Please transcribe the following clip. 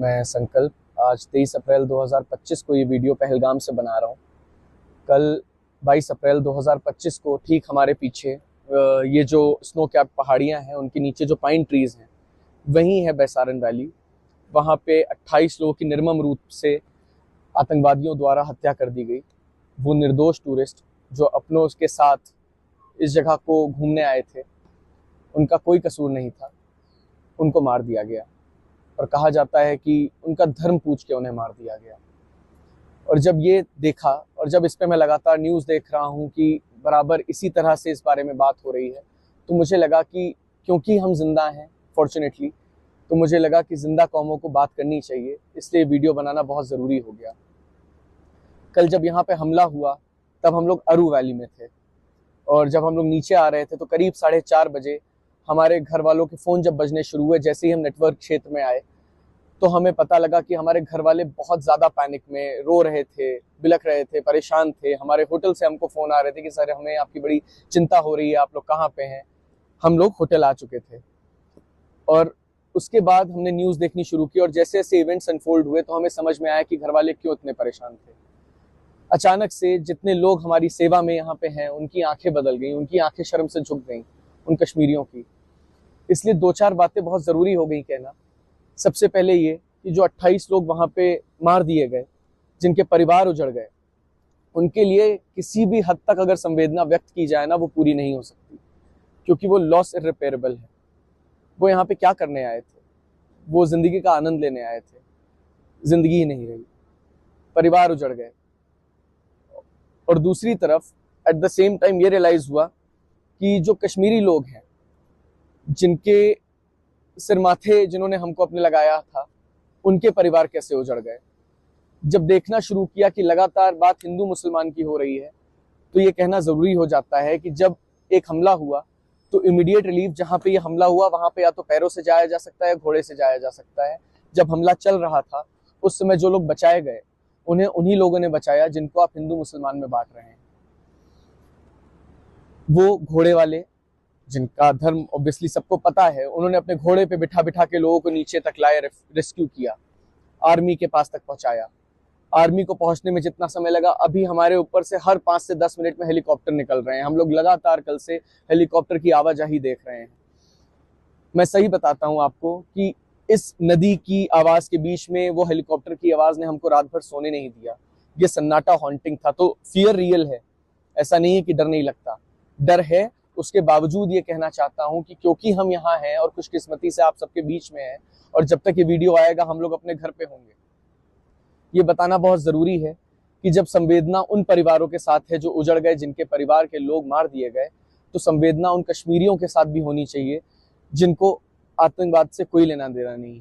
मैं संकल्प आज 23 अप्रैल 2025 को ये वीडियो पहलगाम से बना रहा हूँ। कल 22 अप्रैल 2025 को ठीक हमारे पीछे ये जो स्नो कैप पहाड़ियाँ हैं उनके नीचे जो पाइन ट्रीज़ हैं वहीं है बैसारन वैली। वहाँ पे 28 लोगों की निर्मम रूप से आतंकवादियों द्वारा हत्या कर दी गई। वो निर्दोष टूरिस्ट जो अपनों के साथ इस जगह को घूमने आए थे, उनका कोई कसूर नहीं था, उनको मार दिया गया। और कहा जाता है कि उनका धर्म पूछ के उन्हें मार दिया गया। और जब ये देखा और जब इस पे मैं लगातार न्यूज़ देख रहा हूँ कि बराबर इसी तरह से इस बारे में बात हो रही है, तो मुझे लगा कि क्योंकि हम जिंदा हैं फॉर्चुनेटली, तो मुझे लगा कि जिंदा कौमों को बात करनी चाहिए, इसलिए वीडियो बनाना बहुत ज़रूरी हो गया। कल जब यहाँ पे हमला हुआ तब हम लोग अरू वैली में थे, और जब हम लोग नीचे आ रहे थे तो करीब 4:30 बजे हमारे घर वालों के फ़ोन जब बजने शुरू हुए, जैसे ही हम नेटवर्क क्षेत्र में आए तो हमें पता लगा कि हमारे घर वाले बहुत ज़्यादा पैनिक में रो रहे थे, बिलख रहे थे, परेशान थे। हमारे होटल से हमको फ़ोन आ रहे थे कि सर हमें आपकी बड़ी चिंता हो रही है, आप लोग कहाँ पे हैं। हम लोग होटल आ चुके थे और उसके बाद हमने न्यूज़ देखनी शुरू की, और जैसे जैसे इवेंट्स अनफोल्ड हुए तो हमें समझ में आया कि घर वाले क्यों इतने परेशान थे। अचानक से जितने लोग हमारी सेवा में यहाँ पे हैं उनकी आंखें बदल गई, उनकी आंखें शर्म से झुक गई, उन कश्मीरियों की। इसलिए 2-4 बातें बहुत ज़रूरी हो गई कहना। सबसे पहले ये कि जो 28 लोग वहाँ पे मार दिए गए, जिनके परिवार उजड़ गए, उनके लिए किसी भी हद तक अगर संवेदना व्यक्त की जाए ना, वो पूरी नहीं हो सकती, क्योंकि वो लॉस इररिपेरेबल है। वो यहाँ पे क्या करने आए थे? वो जिंदगी का आनंद लेने आए थे, जिंदगी ही नहीं रही, परिवार उजड़ गए। और दूसरी तरफ एट द सेम टाइम ये रियलाइज हुआ कि जो कश्मीरी लोग हैं, जिनके सिर माथे जिन्होंने हमको अपने लगाया था, उनके परिवार कैसे उजड़ गए। जब देखना शुरू किया कि लगातार बात हिंदू मुसलमान की हो रही है, तो ये कहना ज़रूरी हो जाता है कि जब एक हमला हुआ तो इमीडिएट रिलीफ जहाँ पे ये हमला हुआ वहाँ पे या तो पैरों से जाया जा सकता है, घोड़े से जाया जा सकता है। जब हमला चल रहा था उस समय जो लोग बचाए गए, उन्हें उन्हीं लोगों ने बचाया जिनको आप हिंदू मुसलमान में बांट रहे हैं। वो घोड़े वाले, जिनका धर्म ऑब्वियसली सबको पता है, उन्होंने अपने घोड़े पे बिठा बिठा के लोगों को नीचे तक लाए, रेस्क्यू किया, आर्मी के पास तक पहुंचाया। आर्मी को पहुंचने में जितना समय लगा, अभी हमारे ऊपर से हर 5 से 10 मिनट में हेलीकॉप्टर निकल रहे हैं। हम लोग लगातार कल से हेलीकॉप्टर की आवाजाही देख रहे हैं। मैं सही बताता हूं आपको कि इस नदी की आवाज के बीच में वो हेलीकॉप्टर की आवाज ने हमको रात भर सोने नहीं दिया। ये सन्नाटा हॉन्टिंग था। तो फियर रियल है, ऐसा नहीं है कि डर नहीं लगता, डर है। उसके बावजूद ये कहना चाहता हूं कि क्योंकि हम यहाँ हैं और खुशकिस्मती से आप सबके बीच में हैं, और जब तक ये वीडियो आएगा हम लोग अपने घर पे होंगे, ये बताना बहुत जरूरी है कि जब संवेदना उन परिवारों के साथ है जो उजड़ गए, जिनके परिवार के लोग मार दिए गए, तो संवेदना उन कश्मीरियों के साथ भी होनी चाहिए जिनको आतंकवाद से कोई लेना देना नहीं।